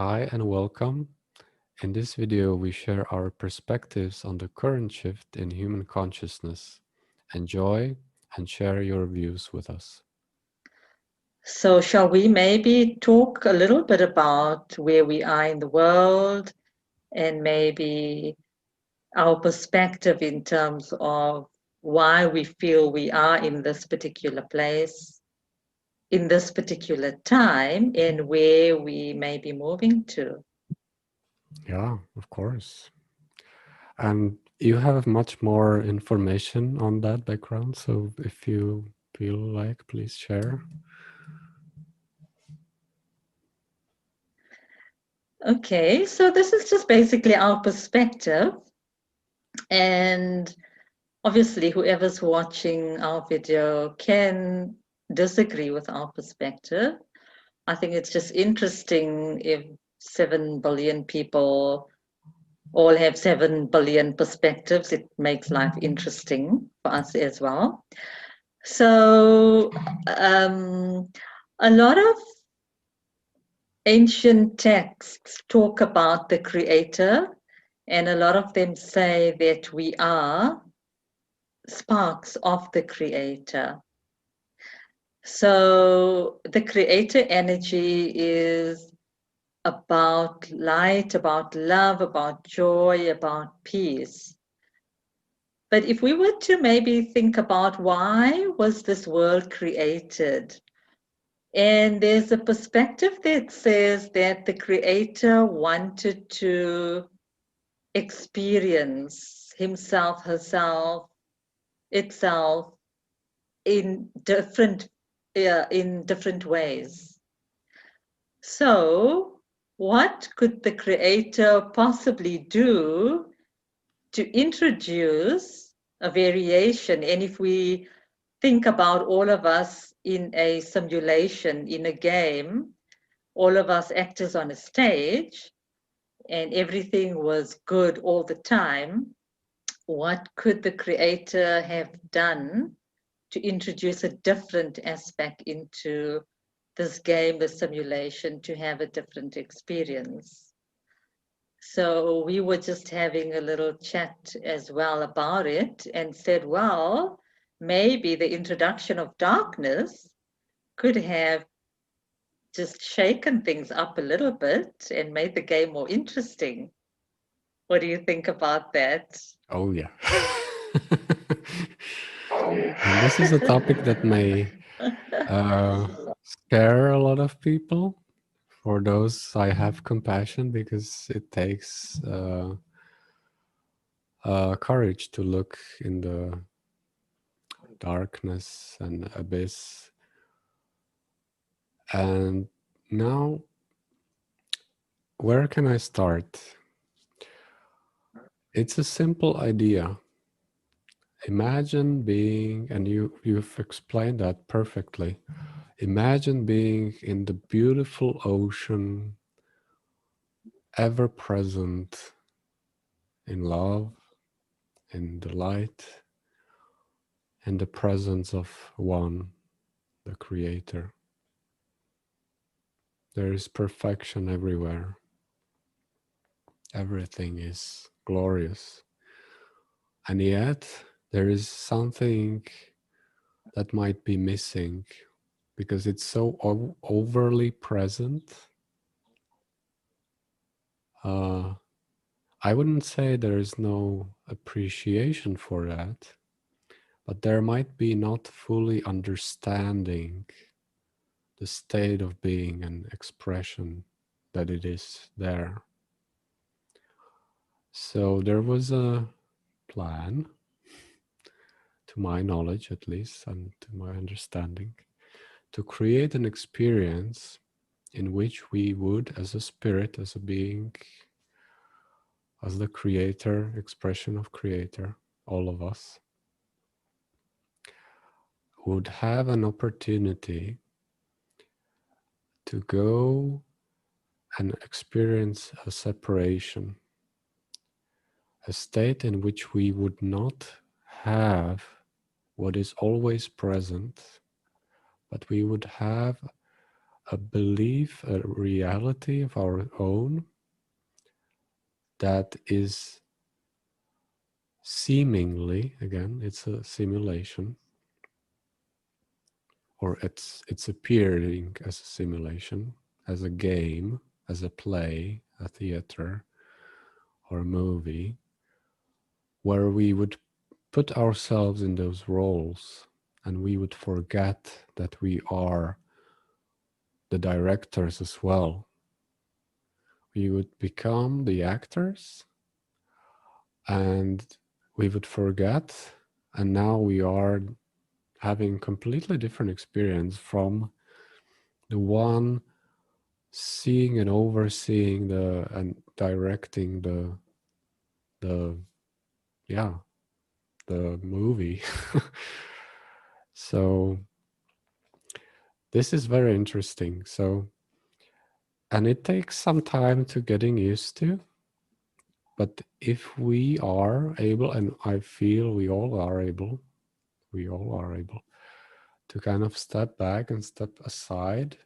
Hi and welcome. In this video, we share our perspectives on the current shift in human consciousness. Enjoy and share your views with us. So, shall we maybe talk a little bit about where we are in the world and maybe our perspective in terms of why we feel we are in this particular place, in this particular time, and where we may be moving to? Yeah, of course. And you have much more information on that background, so if you feel like, please share. Okay, so this is just basically our perspective. And obviously, whoever's watching our video can disagree with our perspective. I think it's just interesting if 7 billion people all have 7 billion perspectives. It makes life interesting for us as well. So, a lot of ancient texts talk about the creator, and a lot of them say that we are sparks of the creator. So, the creator energy is about light, about love, about joy, about peace. But if we were to maybe think about why was this world created? And there's a perspective that says that the creator wanted to experience himself, herself, itself in different ways. So, what could the creator possibly do to introduce a variation? And if we think about all of us in a simulation, in a game, all of us actors on a stage, and everything was good all the time, what could the creator have done to introduce a different aspect into this game, the simulation, to have a different experience? So we were just having a little chat as well about it and said, well, maybe the introduction of darkness could have just shaken things up a little bit and made the game more interesting. What do you think about that? Oh, yeah. And this is a topic that may scare a lot of people. For those, I have compassion because it takes courage to look in the darkness and abyss. And now, where can I start? It's a simple idea. Imagine being, and you've explained that perfectly. Imagine being in the beautiful ocean, ever present in love, in the light, in the presence of one, the Creator. There is perfection everywhere. Everything is glorious. And yet, there is something that might be missing because it's so overly present. I wouldn't say there is no appreciation for that, but there might be not fully understanding the state of being and expression that it is there. So there was a plan, to my knowledge at least, and to my understanding, to create an experience in which we would, as a spirit, as a being, as the creator, expression of creator, all of us, would have an opportunity to go and experience a separation, a state in which we would not have what is always present, but we would have a belief, a reality of our own that is seemingly, again, it's a simulation, or it's appearing as a simulation, as a game, as a play, a theater, or a movie, where we would put ourselves in those roles and we would forget that we are the directors as well. We would become the actors and we would forget, and now we are having completely different experience from the one seeing and overseeing the and directing the yeah, the movie. So this is very interesting. So, and it takes some time to getting used to, but if we are able, and I feel we all are able to kind of step back and step aside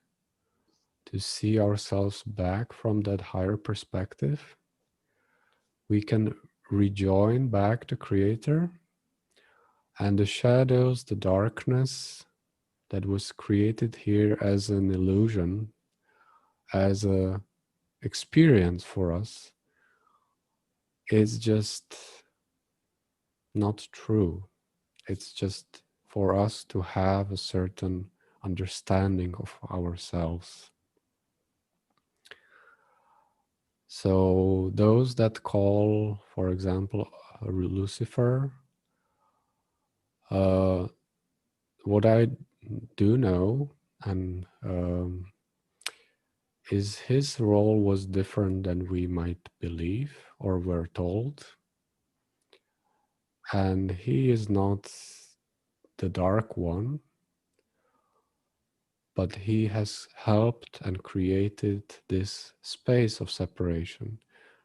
to see ourselves back from that higher perspective, we can rejoin back the creator, and the shadows, the darkness that was created here as an illusion, as a experience for us, is just not true. It's just for us to have a certain understanding of ourselves. So those that call, for example, Lucifer, what I do know, and is his role was different than we might believe or were told. And he is not the dark one, but he has helped and created this space of separation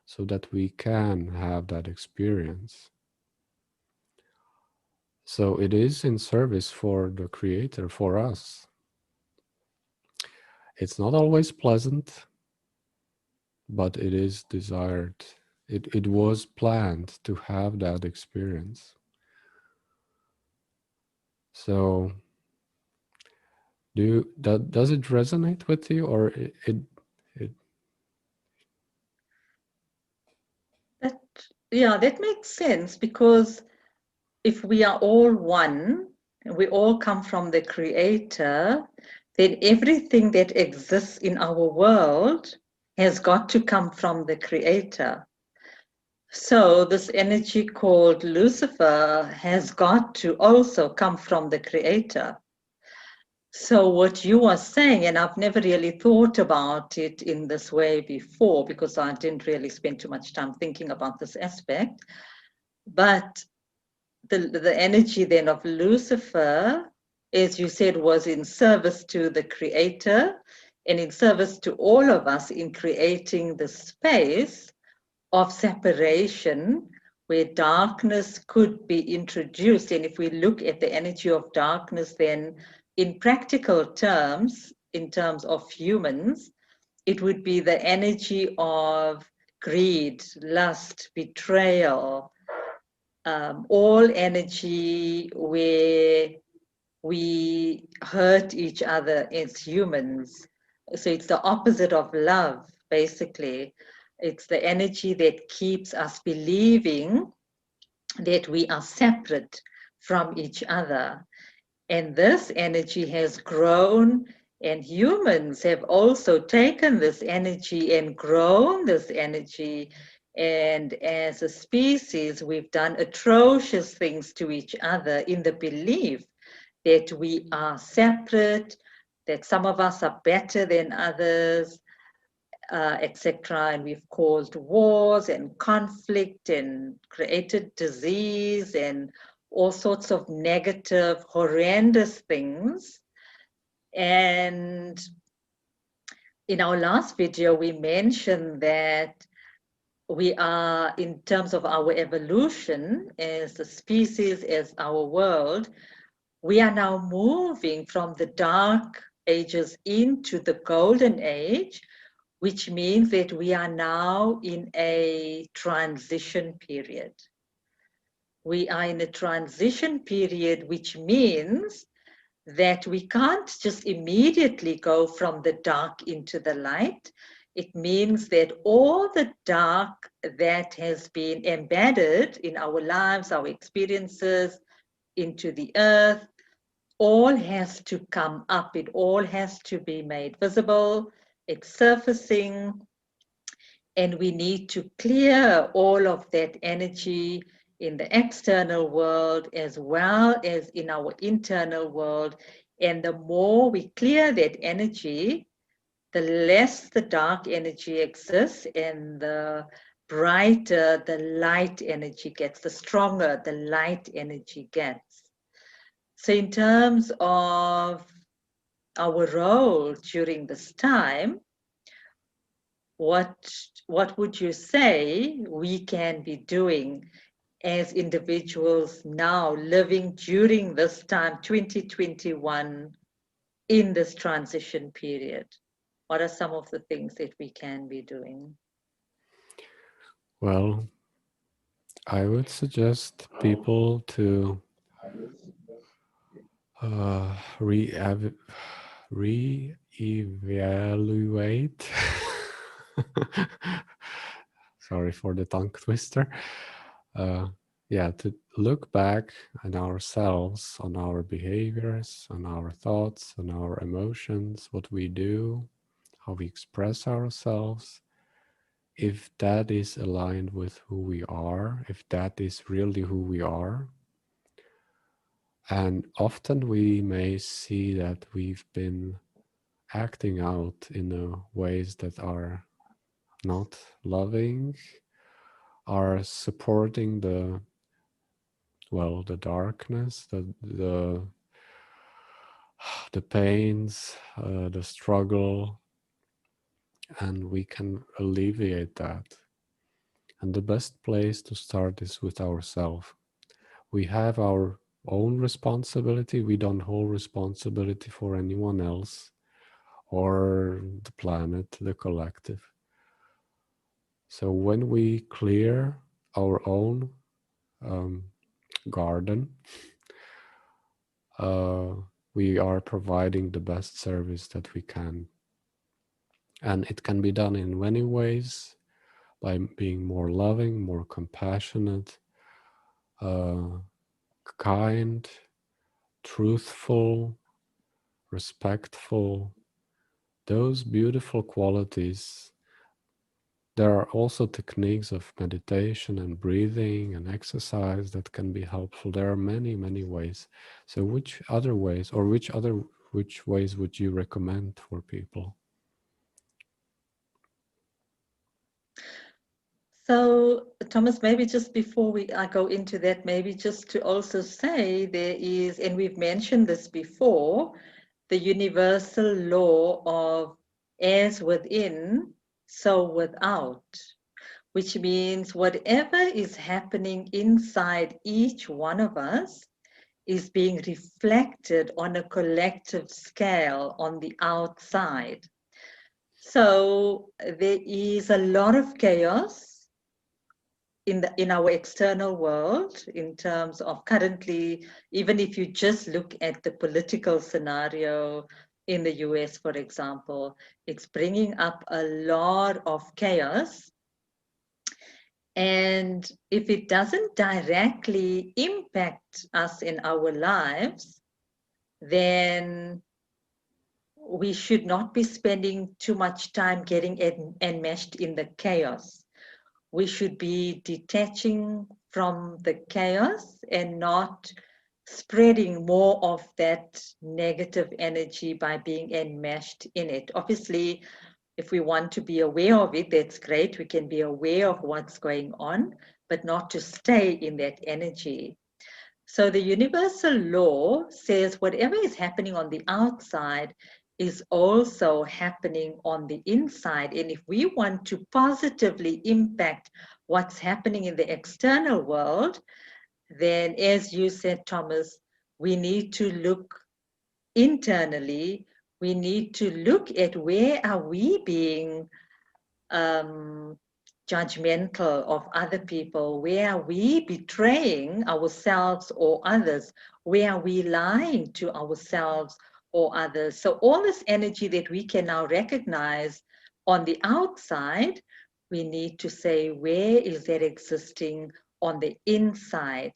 so that we can have that experience. So it is in service for the creator, for us. It's not always pleasant, but it is desired. It was planned to have that experience. So does it resonate with you, or it That, yeah, that makes sense, because if we are all one, and we all come from the Creator, then everything that exists in our world has got to come from the Creator. So this energy called Lucifer has got to also come from the Creator. So what you are saying, and I've never really thought about it in this way before because I didn't really spend too much time thinking about this aspect, but the energy then of Lucifer, as you said, was in service to the Creator and in service to all of us in creating the space of separation where darkness could be introduced. And if we look at the energy of darkness, then in practical terms, in terms of humans, it would be the energy of greed, lust, betrayal, all energy where we hurt each other as humans. So it's the opposite of love, basically. It's the energy that keeps us believing that we are separate from each other. And this energy has grown, and humans have also taken this energy and grown this energy. And as a species, we've done atrocious things to each other in the belief that we are separate, that some of us are better than others, etc. And we've caused wars and conflict and created disease and all sorts of negative, horrendous things. And in our last video, we mentioned that we are, in terms of our evolution as a species, as our world, we are now moving from the dark ages into the golden age, which means that we are now in a transition period. We are in a transition period, which means that we can't just immediately go from the dark into the light. It means that all the dark that has been embedded in our lives, our experiences, into the earth, all has to come up. It all has to be made visible. It's surfacing, and we need to clear all of that energy in the external world as well as in our internal world. And the more we clear that energy, the less the dark energy exists and the brighter the light energy gets, the stronger the light energy gets. So in terms of our role during this time, what would you say we can be doing as individuals now living during this time, 2021, in this transition period? What are some of the things that we can be doing? Well, I would suggest people to reevaluate. Sorry for the tongue twister. Yeah, to look back on ourselves, on our behaviors, on our thoughts, on our emotions, what we do, how we express ourselves, if that is aligned with who we are, if that is really who we are. And often we may see that we've been acting out in ways that are not loving, are supporting the darkness, the pains, the struggle, and we can alleviate that. And the best place to start is with ourselves. We have our own responsibility. We don't hold responsibility for anyone else or the planet, the collective. So when we clear our own garden, we are providing the best service that we can. And it can be done in many ways, by being more loving, more compassionate, kind, truthful, respectful. Those beautiful qualities. There are also techniques of meditation and breathing and exercise that can be helpful. There are many, many ways. So which other ways, or which ways would you recommend for people? So, Thomas, maybe just before I go into that, maybe just to also say there is, and we've mentioned this before, the universal law of as within, so without, which means whatever is happening inside each one of us is being reflected on a collective scale on the outside. So there is a lot of chaos in our external world, in terms of currently, even if you just look at the political scenario in the US, for example, it's bringing up a lot of chaos. And if it doesn't directly impact us in our lives, then we should not be spending too much time getting enmeshed in the chaos. We should be detaching from the chaos and not spreading more of that negative energy by being enmeshed in it. Obviously, if we want to be aware of it, that's great. We can be aware of what's going on, but not to stay in that energy. So the universal law says whatever is happening on the outside is also happening on the inside. And if we want to positively impact what's happening in the external world, then as you said, Thomas, we need to look internally. We need to look at where are we being um, judgmental of other people, where are we betraying ourselves or others, where are we lying to ourselves or others. So all this energy that we can now recognize on the outside, we need to say, where is that existing on the inside?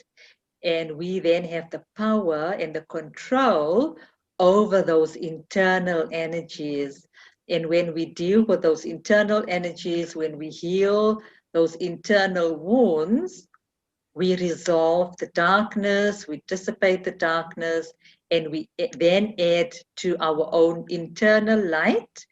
And we then have the power and the control over those internal energies. And when we deal with those internal energies, when we heal those internal wounds, we resolve the darkness, we dissipate the darkness, and we then add to our own internal light.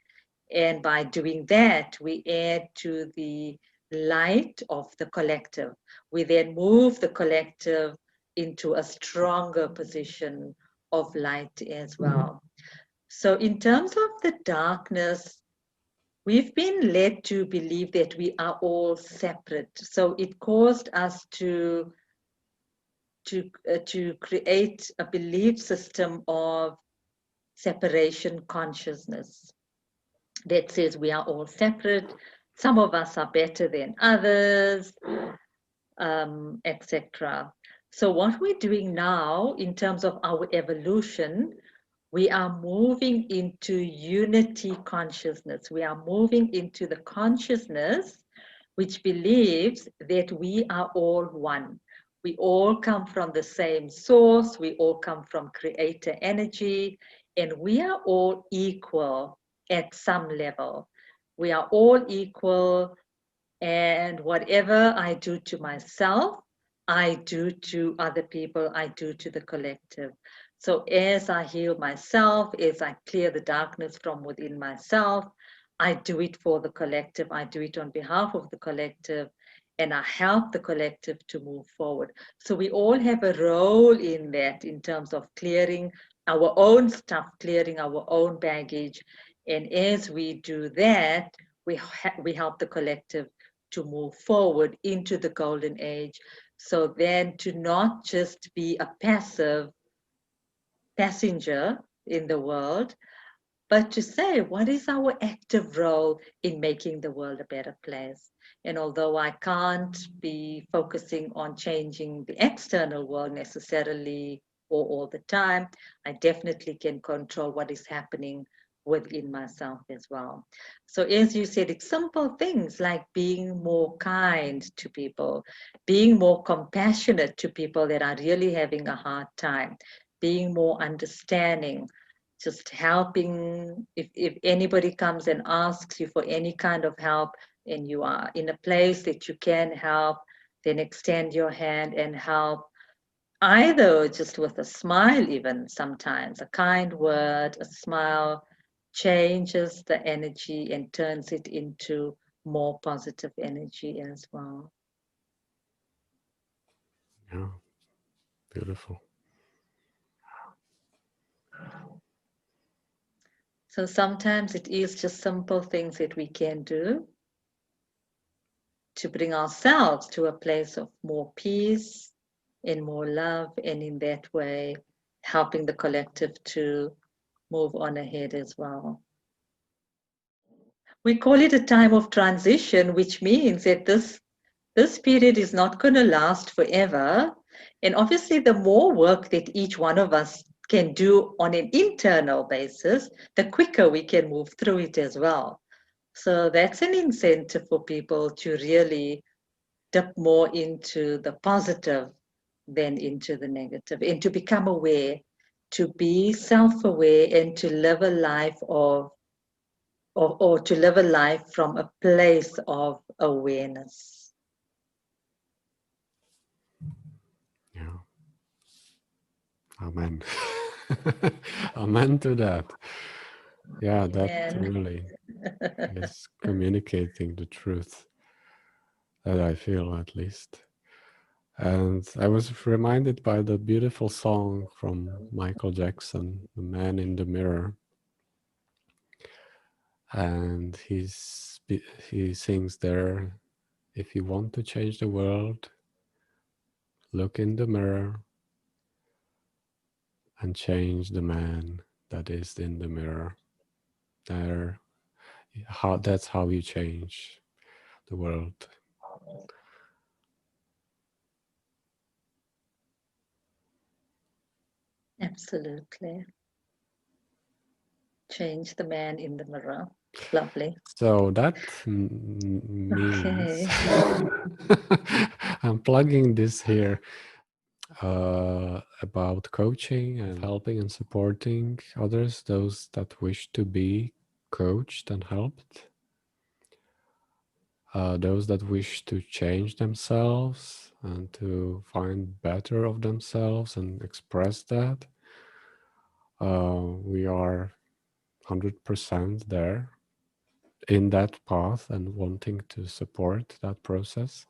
And by doing that, we add to the light of the collective. We then move the collective into a stronger position of light as well. So, in terms of the darkness, we've been led to believe that we are all separate. So, it caused us to create a belief system of separation consciousness that says we are all separate. Some of us are better than others, etc. So, what we're doing now in terms of our evolution, we are moving into unity consciousness. We are moving into the consciousness which believes that we are all one. We all come from the same source, we all come from creator energy, and we are all equal at some level. We are all equal, and whatever I do to myself, I do to other people, I do to the collective. So as I heal myself, as I clear the darkness from within myself, I do it for the collective, I do it on behalf of the collective, and I help the collective to move forward. So we all have a role in that in terms of clearing our own stuff, clearing our own baggage. And as we do that, we help the collective to move forward into the golden age. So then to not just be a passive passenger in the world, but to say, what is our active role in making the world a better place? And although I can't be focusing on changing the external world necessarily or all the time, I definitely can control what is happening within myself as well. So, as you said, it's simple things like being more kind to people, being more compassionate to people that are really having a hard time, being more understanding, just helping. If anybody comes and asks you for any kind of help and you are in a place that you can help, then extend your hand and help, either just with a smile. Even sometimes a kind word, a smile changes the energy and turns it into more positive energy as well. Yeah, beautiful. So sometimes it is just simple things that we can do to bring ourselves to a place of more peace and more love, and in that way, helping the collective to move on ahead as well. We call it a time of transition, which means that this period is not going to last forever. And obviously, the more work that each one of us can do on an internal basis, the quicker we can move through it as well. So that's an incentive for people to really dip more into the positive than into the negative, and to become aware, to be self-aware, and to live a life or to live a life from a place of awareness. Yeah. Amen. Amen to that. Yeah, that Amen. really is communicating the truth that I feel, at least. And I was reminded by the beautiful song from Michael Jackson, The Man in the Mirror. And he sings there, if you want to change the world, look in the mirror and change the man that is in the mirror. There, that's how you change the world. Absolutely. Change the man in the mirror. Lovely. So that means Okay. I'm plugging this here about coaching and helping and supporting others, those that wish to be coached and helped, those that wish to change themselves and to find better of themselves and express that. We are 100% there in that path and wanting to support that process.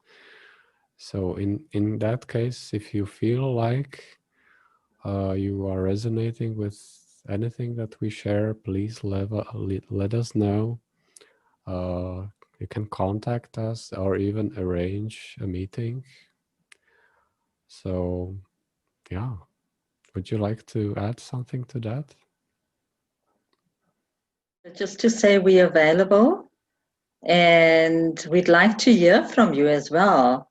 So in that case, if you feel like you are resonating with anything that we share, please let us know. Uh, you can contact us or even arrange a meeting. So, yeah, would you like to add something to that? Just to say we're available and we'd like to hear from you as well.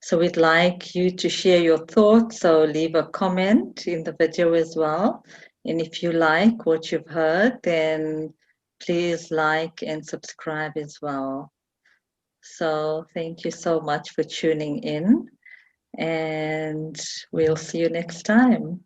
So we'd like you to share your thoughts, so leave a comment in the video as well. And if you like what you've heard, then please like and subscribe as well. So thank you so much for tuning in, and we'll see you next time.